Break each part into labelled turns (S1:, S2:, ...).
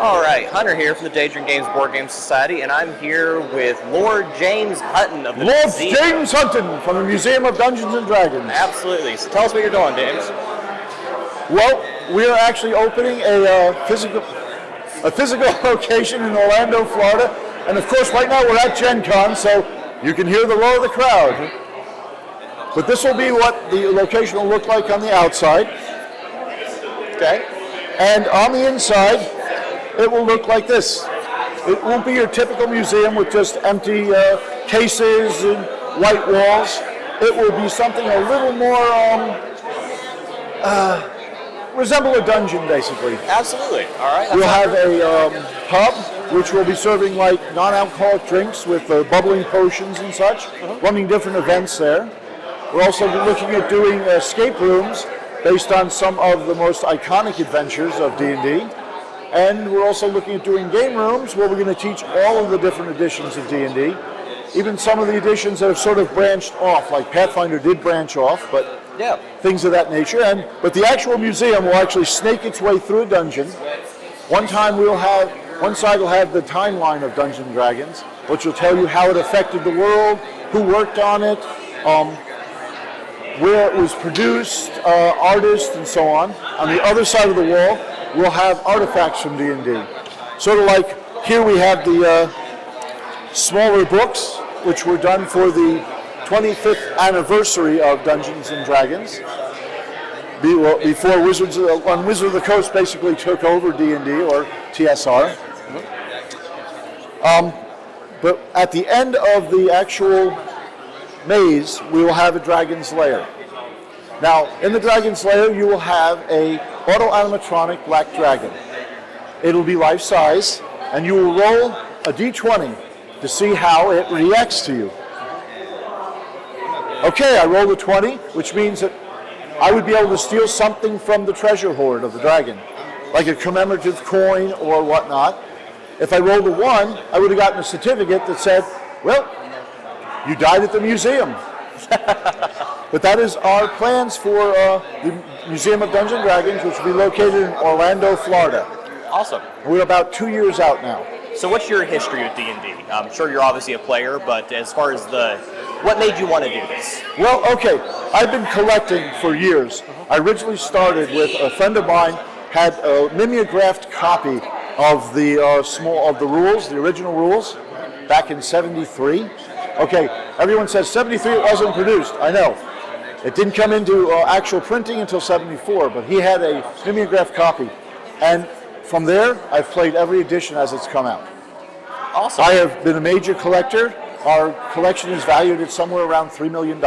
S1: All right, Hunter here from the Daydream Games Board Game Society, and I'm here with Lord James Hutton of the
S2: Lord
S1: museum.
S2: James Hutton from the Museum of Dungeons and Dragons.
S1: Absolutely. So tell us what you're doing, James.
S2: Well, we are actually opening a physical location in Orlando, Florida, and of course, right now we're at Gen Con, so you can hear the roar of the crowd. But this will be what the location will look like on the outside.
S1: Okay.
S2: And on the inside, it will look like this. It won't be your typical museum with just empty cases and white walls. It will be something a little more resemble a dungeon, basically.
S1: Absolutely. All right.
S2: We'll have a pub, which will be serving like non-alcoholic drinks with bubbling potions and such, running different events there. We're also looking at doing escape rooms based on some of the most iconic adventures of D&D. And we're also looking at doing game rooms where we're going to teach all of the different editions of D&D, even some of the editions that have sort of branched off, like Pathfinder did branch off, but
S1: yeah,
S2: things of that nature. But the actual museum will actually snake its way through a dungeon. One side will have the timeline of Dungeons and Dragons, which will tell you how it affected the world, who worked on it, where it was produced, artists, and so on. On the other side of the wall, we'll have artifacts from D&D. Sort of like here we have the smaller books, which were done for the 25th anniversary of Dungeons and Dragons. Before Wizards of the Coast basically took over D&D or TSR. But at the end of the actual maze, we will have a Dragon's Lair. Now, in the Dragon's Lair, you will have a auto-animatronic black dragon. It'll be life-size, and you will roll a d20 to see how it reacts to you. Okay, I rolled a 20, which means that I would be able to steal something from the treasure hoard of the dragon, like a commemorative coin or whatnot. If I rolled a 1, I would have gotten a certificate that said, well, you died at the museum. But that is our plans for the Museum of Dungeons and Dragons, which will be located in Orlando, Florida.
S1: Awesome.
S2: We're about 2 years out now.
S1: So what's your history with D&D? I'm sure you're obviously a player, but as far as what made you want to do this?
S2: Well, okay, I've been collecting for years. I originally started with a friend of mine had a mimeographed copy of the rules, the original rules, back in '73. Okay, everyone says 73 it wasn't produced. I know. It didn't come into actual printing until '74, but he had a mimeographed copy. And from there, I've played every edition as it's come out.
S1: Awesome.
S2: I have been a major collector. Our collection is valued at somewhere around $3 million.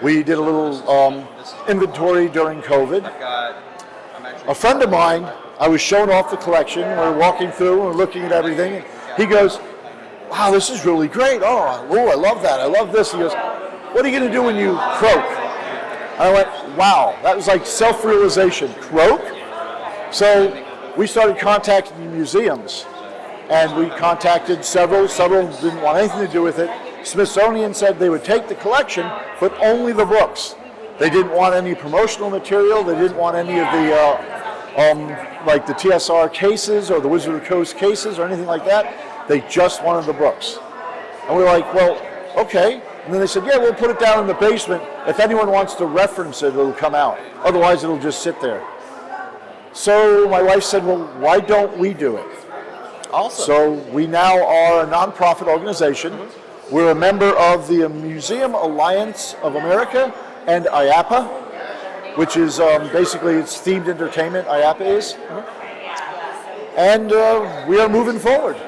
S2: We did a little inventory during COVID. A friend of mine, I was showing off the collection. We're walking through, we're looking at everything. And he goes, wow, this is really great. Oh, I love that. I love this. He goes, what are you going to do when you croak? And I went, wow, that was like self-realization. Croak? So we started contacting the museums. And we contacted several didn't want anything to do with it. Smithsonian said they would take the collection, but only the books. They didn't want any promotional material. They didn't want any of the, like the TSR cases or the Wizard of the Coast cases or anything like that. They just wanted the books. And we were like, well, okay. And then they said, yeah, we'll put it down in the basement. If anyone wants to reference it, it'll come out. Otherwise, it'll just sit there. So my wife said, well, why don't we do it?
S1: Awesome.
S2: So we now are a nonprofit organization. We're a member of the Museum Alliance of America and IAPA, which is basically it's themed entertainment, IAPA is. And we are moving forward.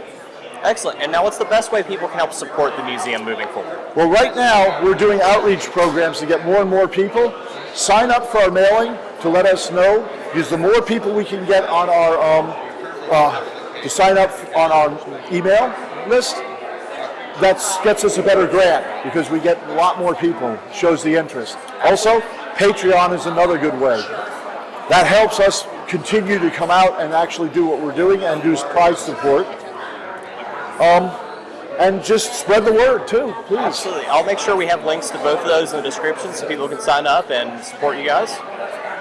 S1: Excellent. And now what's the best way people can help support the museum moving forward?
S2: Well, right now we're doing outreach programs to get more and more people. Sign up for our mailing to let us know, because the more people we can get on our to sign up on our email list, that gets us a better grant because we get a lot more people, shows the interest. Also, Patreon is another good way. That helps us continue to come out and actually do what we're doing and do prize support. And just spread the word too, please.
S1: Absolutely. I'll make sure we have links to both of those in the description so people can sign up and support you guys.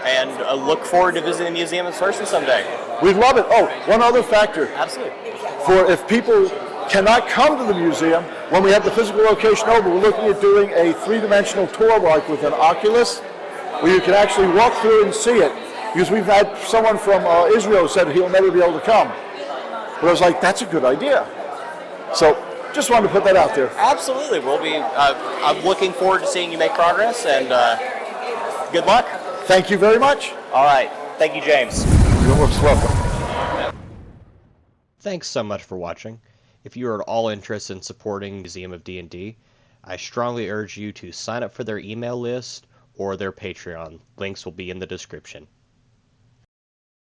S1: And look forward to visiting the museum in person someday.
S2: We'd love it. Oh, one other factor.
S1: Absolutely.
S2: For if people cannot come to the museum, when we have the physical location over, we're looking at doing a three-dimensional tour like with an Oculus, where you can actually walk through and see it. Because we've had someone from Israel said he'll never be able to come. But I was like, that's a good idea. So just wanted to put that out there.
S1: Absolutely. We'll be. I'm looking forward to seeing you make progress, and good luck.
S2: Thank you very much.
S1: All right. Thank you, James.
S2: You're most welcome.
S3: Thanks so much for watching. If you are at all interested in supporting Museum of D&D, I strongly urge you to sign up for their email list or their Patreon. Links will be in the description.